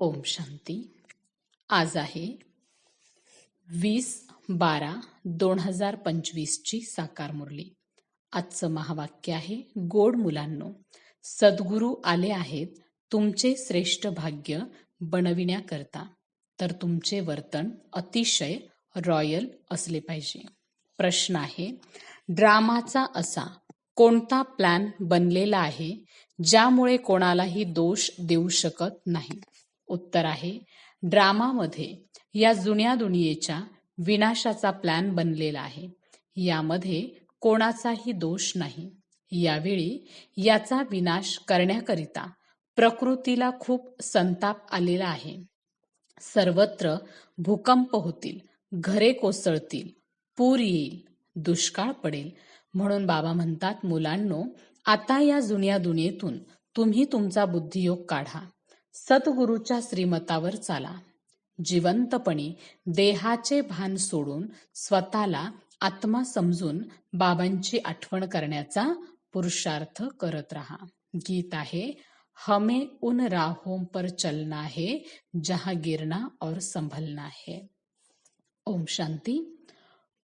ओम शांती. आज आहे 20/12/2025 ची साकार मुरली. आजचं महावाक्य आहे, गोड मुलांनो, सद्गुरू आले आहेत तुमचे श्रेष्ठ भाग्य बनविण्याकरता, तर तुमचे वर्तन अतिशय रॉयल असले पाहिजे. प्रश्न आहे, ड्रामाचा असा कोणता प्लॅन बनलेला आहे ज्यामुळे कोणालाही दोष देऊ शकत नाही? उत्तर आहे, ड्रामामध्ये या जुन्या दुनियेच्या विनाशाचा प्लॅन बनलेला आहे. यामध्ये कोणाचाही दोष नाही. यावेळी याचा विनाश करण्याकरिता प्रकृतीला खूप संताप आलेला आहे. सर्वत्र भूकंप होतील, घरे कोसळतील, पूर येईल, दुष्काळ पडेल. म्हणून बाबा म्हणतात, मुलांनो, आता या जुन्या दुनियेतून तुम्ही तुमचा बुद्धियोग काढा, सद्गुरूच्या श्रीमतावर चाला. जिवंतपणी देहाचे भान सोडून स्वतःला आत्मा समजून बाबांची आठवण करण्याचा पुरुषार्थ करत रहा. गीत आहे, हमें उन राहों पर चलना है जहां गिरना और संभलना है. ओम शांती.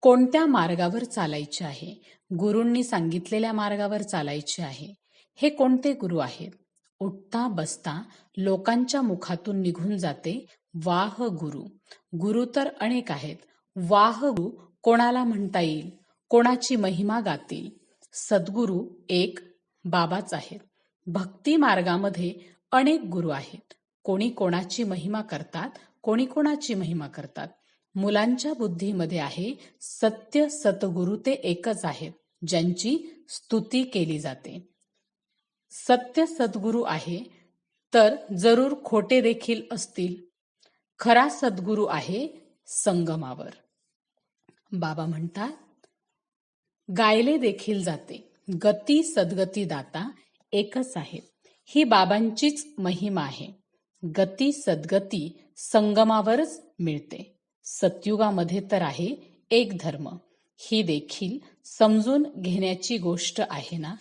कोणत्या मार्गावर चालायचे आहे? गुरूंनी सांगितलेल्या मार्गावर चालायचे आहे. हे कोणते गुरु आहेत? उठता बसता लोकांच्या मुखातून निघून जाते वाह गुरु. गुरु तर अनेक आहेत. वाह गुरु कोणाला म्हणता येईल? कोणाची महिमा गातील? सद्गुरु एक बाबाच आहेत. भक्ती मार्गामध्ये अनेक गुरु आहेत. कोणी कोणाची महिमा करतात, कोणी कोणाची महिमा करतात. मुलांच्या बुद्धीमध्ये आहे, सत्य सद्गुरु ते एकच आहेत ज्यांची स्तुती केली जाते. सत्य सद्गुरु आहे तर जरूर खोटे देखील असतील. खरा सद्गुरु आहे संगमावर. बाबा म्हणतात, गायले देखील जाते, गती सद्गती दाता एकच आहे. ही बाबांचीच महिमा आहे. गती सद्गती संगमावरच मिळते. सतयुगामध्ये तर आहे एक धर्म. ही देखील समजून घेण्याची गोष्ट आहे ना.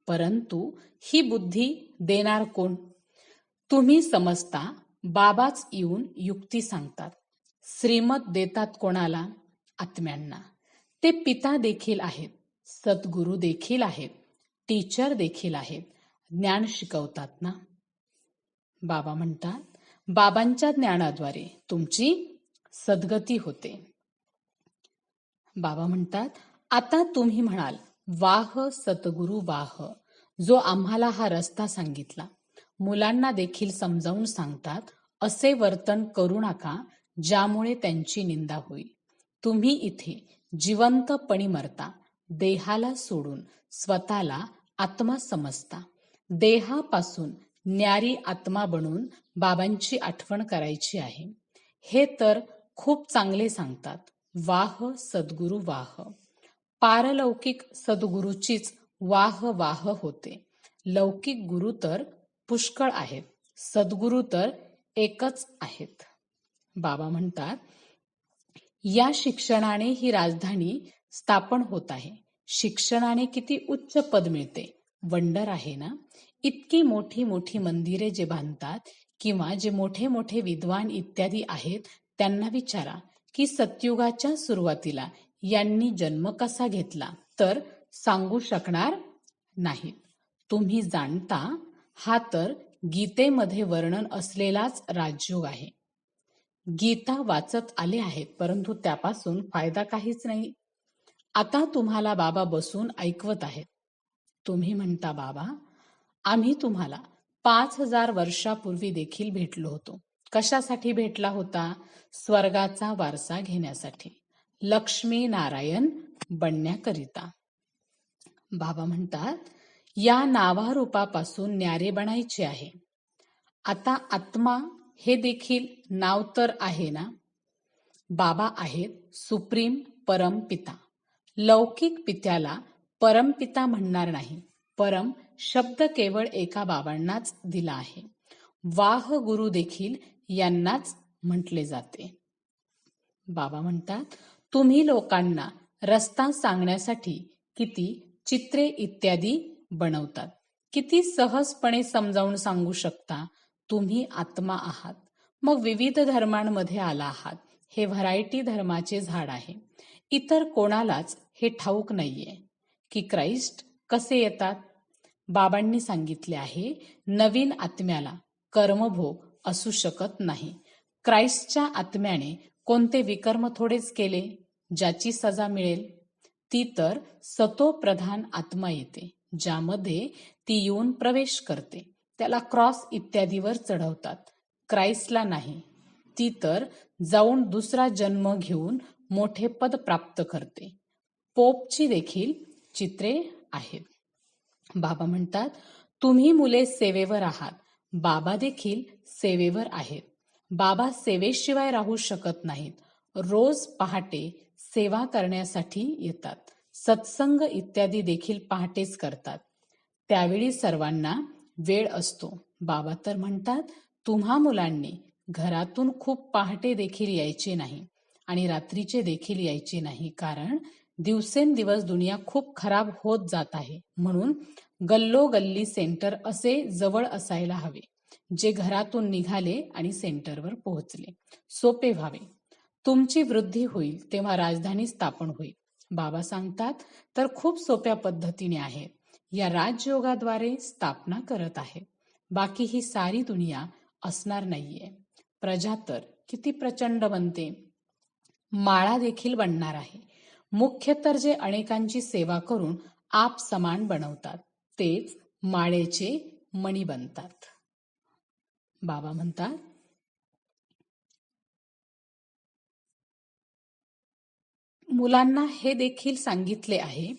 परंतु ही बुद्धी देणार कोण? तुम्ही समजता बाबाच येऊन युक्ती सांगतात. श्रीमत देतात कोणाला? आत्म्यांना. ते पिता देखील आहेत, सद्गुरू देखील आहेत, टीचर देखील आहेत. ज्ञान शिकवतात ना. बाबा म्हणतात, बाबांच्या ज्ञानाद्वारे तुमची सद्गती होते. बाबा म्हणतात, आता तुम्ही म्हणाल, वाह सद्गुरू वाह, जो आम्हाला हा रस्ता सांगितला. मुलांना देखील समजावून सांगतात, असे वर्तन करू नका ज्यामुळे त्यांची निंदा होईल. तुम्ही इथे जिवंतपणी मरता, देहाला सोडून स्वतःला आत्मा समजता. देहापासून न्यारी आत्मा बनून बाबांची आठवण करायची आहे. हे तर खूप चांगले सांगतात. वाह सद्गुरू वाह. पारलौकिक सद्गुरूचीच वाह वाह होते. लौकिक गुरु तर पुष्कळ आहेत, सद्गुरू तर एकच आहेत. बाबा म्हणतात, या शिक्षणाने ही राजधानी स्थापन होत आहे. शिक्षणाने किती उच्च पद मिळते. वंडर आहे ना. इतकी मोठी मोठी मंदिरे जे बांधतात किंवा जे मोठे मोठे विद्वान इत्यादी आहेत, त्यांना विचारा की सतयुगाच्या सुरुवातीला यांनी जन्म कसा घेतला, तर सांगू शकणार नाहीत. तुम्ही जाणता, हा तर गीतेमध्ये वर्णन असलेलाच राजयोग आहे. गीता वाचत आले आहेत, परंतु त्यापासून फायदा काहीच नाही. आता तुम्हाला बाबा बसून ऐकवत आहेत. तुम्ही म्हणता, बाबा, आम्ही तुम्हाला 5000 वर्षापूर्वी देखील भेटलो होतो. कशासाठी भेटला होता? स्वर्गाचा वारसा घेण्यासाठी, लक्ष्मी नारायण बनण्याकरिता. बाबा म्हणतात, या नावारूपापासून न्यारे बनायचे आहे. आता आत्मा हे देखील नाव तर आहे ना. बाबा आहेत सुप्रीम परमपिता. लौकिक पित्याला परमपिता म्हणणार नाही. परम शब्द केवळ एका बाबांनाच दिला आहे. वाह गुरु देखील यांनाच म्हटले जाते. बाबा म्हणतात, तुम्ही लोकांना रस्ता सांगण्यासाठी किती चित्रे इत्यादी बनवतात. किती सहजपणे समजावून सांगू शकता. तुम्ही आत्मा आहात. मग विविध धर्मांमध्ये आला आहात, हे व्हरायटी धर्माचे झाड आहे. इतर कोणालाच हे ठाऊक नाहीये की क्राइस्ट कसे येतात. बाबांनी सांगितले आहे, नवीन आत्म्याला कर्मभोग असू शकत नाही. क्राइस्टच्या आत्म्याने कोणते विकर्म थोडेच केले ज्याची सजा मिळेल. ती तर सतोप्रधान आत्मा येते, ज्यामध्ये ती येऊन प्रवेश करते. त्याला क्रॉस इत्यादीवर चढवतात. क्राइस्टला नाही. ती तर जाऊन दुसरा जन्म घेऊन मोठे पद प्राप्त करते. पोपची देखील चित्रे आहेत. बाबा म्हणतात, तुम्ही मुले सेवेवर आहात. बाबा देखील सेवेवर आहेत. बाबा सेवेशिवाय राहू शकत नाहीत. रोज पहाटे सेवा करण्यासाठी येतात. सत्संग इत्यादी देखील पहाटेच करतात. त्यावेळी सर्वांना वेळ असतो. बाबा तर म्हणतात, तुम्हा मुलांनी घरातून खूप पहाटे देखील यायचे नाही आणि रात्रीचे देखील यायचे नाही, कारण दिवसेंदिवस दुनिया खूप खराब होत जात आहे. म्हणून गल्लोगल्ली सेंटर असे जवळ असायला हवे, जे घरातून निघाले आणि सेंटरवर पोहोचले. सोपे व्हावे. तुमची वृद्धी होईल तेव्हा राजधानी स्थापन होईल. बाबा सांगतात, तर खूप सोप्या पद्धतीने आहे. या राजयोगाद्वारे स्थापना करत आहे. बाकी ही सारी दुनिया असणार नाहीये. प्रजा तर किती प्रचंड बनते. माळा देखील बनणार आहे. मुख्य तर जे अनेकांची सेवा करून आप समान बनवतात, तेच माळेचे मणी बनतात. बाबा म्हणतात, मुलांना हे देखील सांगितले आहे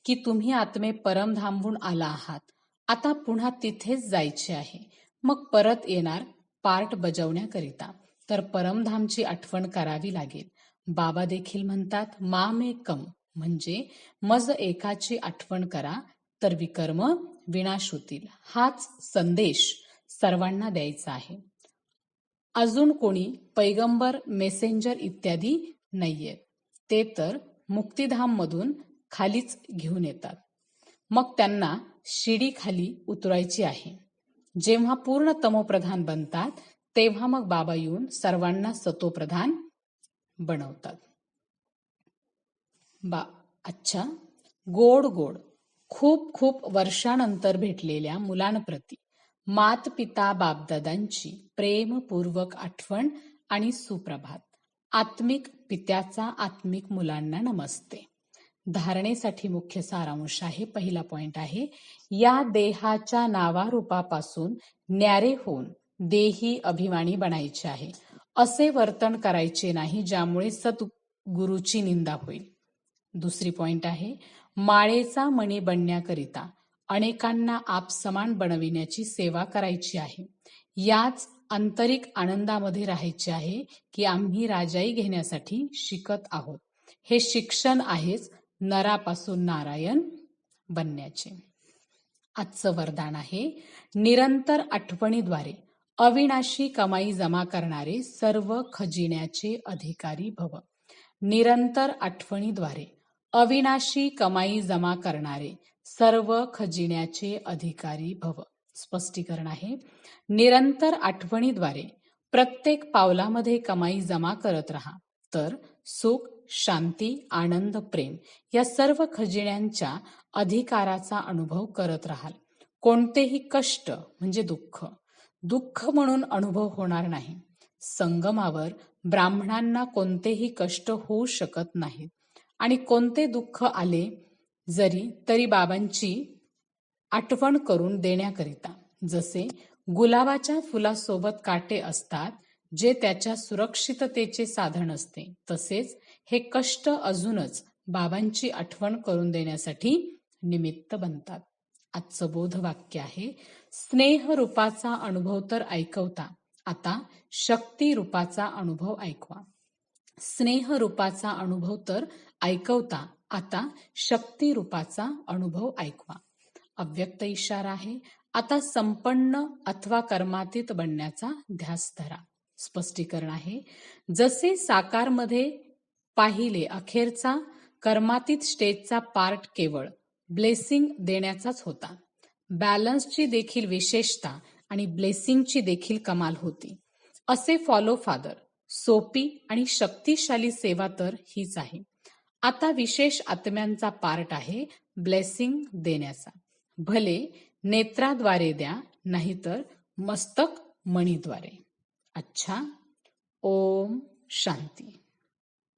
की तुम्ही आत्मे परमधामहून आला आहात. आता पुन्हा तिथेच जायचे आहे. मग परत येणार पार्ट बजावण्याकरिता. तर परमधामची आठवण करावी लागेल. बाबा देखील म्हणतात, मामेकम म्हणजे मज एकाची आठवण करा तर विकर्म विनाश होतील. हाच संदेश सर्वांना द्यायचा आहे. अजून कोणी पैगंबर, मेसेंजर इत्यादी नाहीयेत. ते तर मुक्तिधाम मधून खालीच घेऊन येतात. मग त्यांना शिडी खाली उतरायची आहे. जेव्हा पूर्ण तमोप्रधान बनतात, तेव्हा मग बाबा येऊन सर्वांना सतोप्रधान बनवतात. अच्छा, गोड गोड खूप खूप वर्षानंतर भेटलेल्या मुलांप्रती मात पिता बापदादांची प्रेमपूर्वक आठवण आणि सुप्रभात. आत्मिक पित्याचा आत्मिक मुलांना नमस्ते. धारणेसाठी मुख्य सारांश आहे. पहिला पॉइंट आहे, या देहाच्या नावारूपापासून न्यारे होऊन देही अभिमानी बनायचे आहे. असे वर्तन करायचे नाही ज्यामुळे सद्गुरूची निंदा होईल. दुसरी पॉइंट आहे, माळेचा मणी बनण्याकरिता अनेकांना आप समान बनविण्याची सेवा करायची आहे. याच आंतरिक आनंदामध्ये राहायचे आहे की आम्ही राजाई घेण्यासाठी शिकत आहोत. हे शिक्षण आहेच नरापासून नारायण बनण्याचे. आजचं वरदान आहे, निरंतर आठवणीद्वारे अविनाशी कमाई जमा करणारे सर्व खजिन्याचे अधिकारी भव. निरंतर आठवणीद्वारे अविनाशी कमाई जमा करणारे सर्व खजिन्याचे अधिकारी भव. स्पष्टीकरण आहे, निरंतर आठवणीद्वारे प्रत्येक पावलामध्ये कमाई जमा करत राहा, तर सुख, शांती, आनंद, प्रेम या सर्व खजिन्यांच्या अधिकाराचा अनुभव करत राहाल. कोणतेही कष्ट म्हणजे दुःख म्हणून अनुभव होणार नाही. संगमावर ब्राह्मणांना कोणतेही कष्ट होऊ शकत नाहीत आणि कोणते दुःख आले जरी तरी बाबांची आठवण करून देण्याकरिता. जसे गुलाबाच्या फुलासोबत काटे असतात, जे त्याच्या सुरक्षिततेचे साधन असते, तसेच हे कष्ट अजूनच बाबांची आठवण करून देण्यासाठी निमित्त बनतात. आजचं बोधवाक्य आहे, स्नेह रूपाचा अनुभव तर ऐकवता, आता शक्ती रूपाचा अनुभव ऐकवा. स्नेह रूपाचा अनुभव तर ऐकवता, आता शक्ती रूपाचा अनुभव ऐकवा. अव्यक्त इशारा आहे, आता संपन्न अथवा कर्मातीत बनण्याचा ध्यास धरा. स्पष्टीकरण आहे, जसे साकारमध्ये पाहिले अखेरचा कर्मातीत स्टेजचा पार्ट केवळ ब्लेसिंग देण्याचाच होता. बॅलन्सची देखील विशेषता आणि ब्लेसिंगची देखील कमाल होती. असे फॉलो फादर. सोपी आणि शक्तिशाली सेवा तर हीच आहे. आता विशेष आत्म्यांचा पार्ट आहे ब्लेसिंग देण्याचा. भले नेत्राद्वारे द्या, नाहीतर मस्तक मणीद्वारे. अच्छा. ओम शांती.